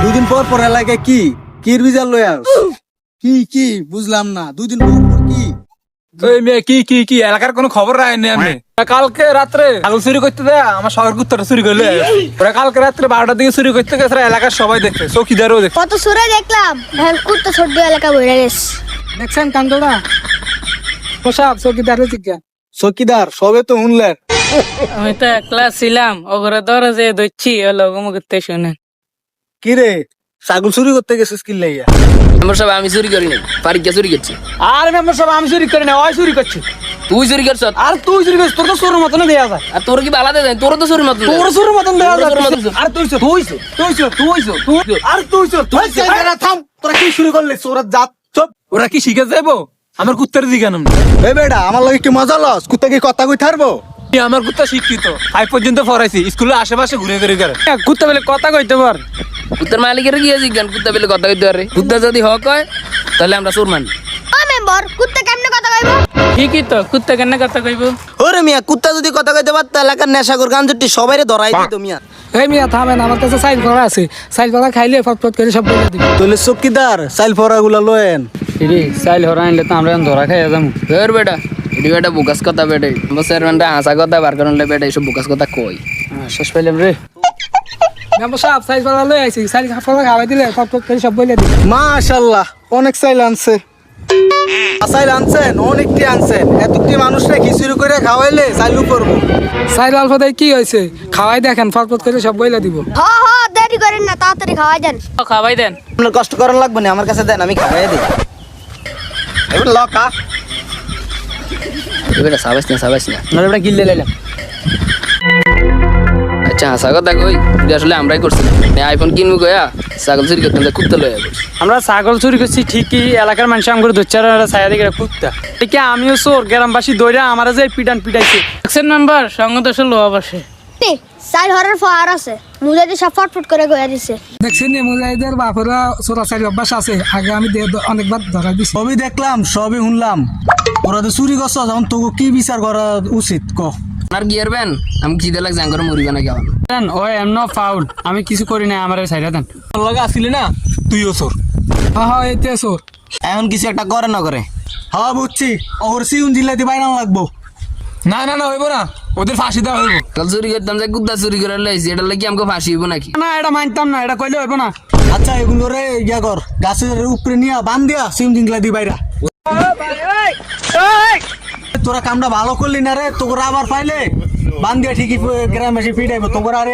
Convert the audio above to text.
দুদিন পর পর এলাকায় কি কির বিচার লই আস? কি বুঝলাম না, দুদিন পর পর কি? ওই মেয়ে কি এলাকার কোনো খবর রাখেননি আপনি? কালকে রাত্রে ছাগল চুরি করতে দেয়া আমার শহর কুত্তাটা চুরি করলে ওরা কালকে রাত্রে 12টার দিকে চুরি করতে গেছে, এলাকার সবাই দেখছে, চৌকিদারও দেখছে। কত সুরে দেখলাম ভ্যান কুত্তা ছোট এলাকা বইরা গেছে। দেখছেন কান্দটা পোশাক চৌকিদার জিজ্ঞাসা চকিদার সবে তো শুনলেন। আমি তো একলা ছিলাম, ওগরে ধরে যে ধরছি হলো মুখতে শুনে। কি রে ছাগল চুরি করতে গেছিস কি লাইয়া? মেম্বার সাহেব আমি চুরি করি নাই, ফারিকা চুরি করছি। আর মেম্বার সব আমি চুরি করি না, ওই চুরি করছি। তুই চুরি করছ? আর তুই চুরি করছিস, তোর তো চোরের মতন দেয়া যায়। আর তোর কি বালাতে যায়? তোর তো চুরি মত তোর চোরের মতন দেয়া যায়। তোর মতন। আর তুই চোর, তুই চোর, তুই চোর, তুই চোর, তুই আর তুই চোর, তুই চোর। থাম, তোরা কি শুরু করলে? ওরা জাত চুপ। ওরা কি শিখে যাবো আমার কুত্তার দিকে নাম? এই বেটা আমার লাগে কি মজা লস? কুত্তা কি কথা কই থারবো? আমার কুত্তা শিক্ষিত, 5 পর্যন্ত পড়াইছি, স্কুলের আশেপাশে ঘুরে ঘুরে করে। কুত্তা বলে কথা কইতে পার। কুত্তার মালিকের কি আছে জ্ঞান? কুত্তা পেলে কথা কইতে পারে। কুত্তা যদি হক হয় তাহলে আমরা চোর মানি। ও মেম্বার কুত্তা কেমনে কথা কইবো? ঠিকই তো, কুত্তা কেন কথা কইব? ওরে মিয়া, কুত্তা যদি কথা কইতে পারত এলাকার নেশাখোর গাঞ্জুটি সবাইরে ধরাই দিত মিয়া। এই মিয়া থামেন, আমার কাছে সাইল করা আছে, সাইল করা খাইলে ফটফট করে সব বলে দিবি। তাহলে চকিদার চাইল ফরা গুলা লয়েন। রে সাইল হরা আনলে তো আমরা ধরা খাইয়া যাবো। ধর বেটা, এটি বেটা বুকাস কথা বেটে চেয়ারম্যানটা হাসা কথা বার করেন বেটা এইসব বুকাস কথা কই। শেষ পাইলাম রে। মেম্বার সাহেব সাইল করা লই আইছি, সাইল করা খাওয়াই দিলে ফটফট করে সব বলে দিবি। মাশাআল্লাহ অনেক চাইল আনছে। চাইল আনছেন, অনেকটি আনছেন। এতটি মানুষরে খিচুড়ি করে খাওয়াইলে চাইলু করবো। সাইল অল্প দেয় কি হয়েছে, খাওয়াই দেখেন ফটফট করে সব বলে দিব। হ দেরি করেন না, তাড়াতাড়ি খাওয়াই দেন। খাওয়াই দেন। আপনার কষ্ট করার লাগবে না, আমার কাছে দেন, আমি খাওয়াই দিই। এবার লকা বেটা সাবাস না আমরা এটা গিল্লে লাইলাম। আচ্ছা হাসা কথা কই, এটা আসলে আমরাই করছিলাম। আইফোন কিনবো গয়া ছাগল চুরি করতাম, কুত্তা লইয়া করছি। আমরা ছাগল চুরি করছি ঠিকই, এলাকার মানুষ আমাকে ধরছে ছায়া দিকে কুত্তা। ঠিক আমিও চোর, গ্রামবাসী দৌড়া আমার যে পিটাইছে। দেখছেন মেম্বার সঙ্গে তো লোহা বসে। সাইল হরার ফোয়ার আছে, মুজাদি সব ফটফট করে গয়া দিছে। দেখছেন মুজাহিদের বাপরা চোরাচারি অভ্যাস আছে, আগে আমি অনেকবার ধরা দিছি। সবই দেখলাম, সবই শুনলাম। ওরা তো চুরি করছ, যখন তোকে কি বিচার করা উচিত ক? আপনার গিয়ার ব্যান আমি খিদে লাগছে, আঙ্গর মুড়িবে নাকি আমার? দেন ও এমন ফাউল, আমি কিছু করি না, আমার সাইডা দেন। তোর লগে আসিলি না, তুইও চোর। হ্যাঁ এতে চোর। এখন কিছু একটা করে না করে। হ্যাঁ বুঝছি, ওর সিউন জিল্লাতে বাইনা লাগবো। না হইব না, ওদের ফাঁসি দেওয়া হইব। কাল চুরি করতাম যে কুত্তা চুরি করে লাইছি, এটা লাগি আমাকে ফাঁসি হইব নাকি? না এটা মানতাম না, এটা কইলে হইব না। আচ্ছা এগুলো রে ইয়া কর, গাছের উপরে নিয়ে বান দিয়া সিউন জিংলা দি বাইরা। তোরা কামটা ভালো করলি না রে, তোরা আবার পাইলে বান দিয়া ঠিকই গ্রামবাসী ফিটাইবো তোরা। আরে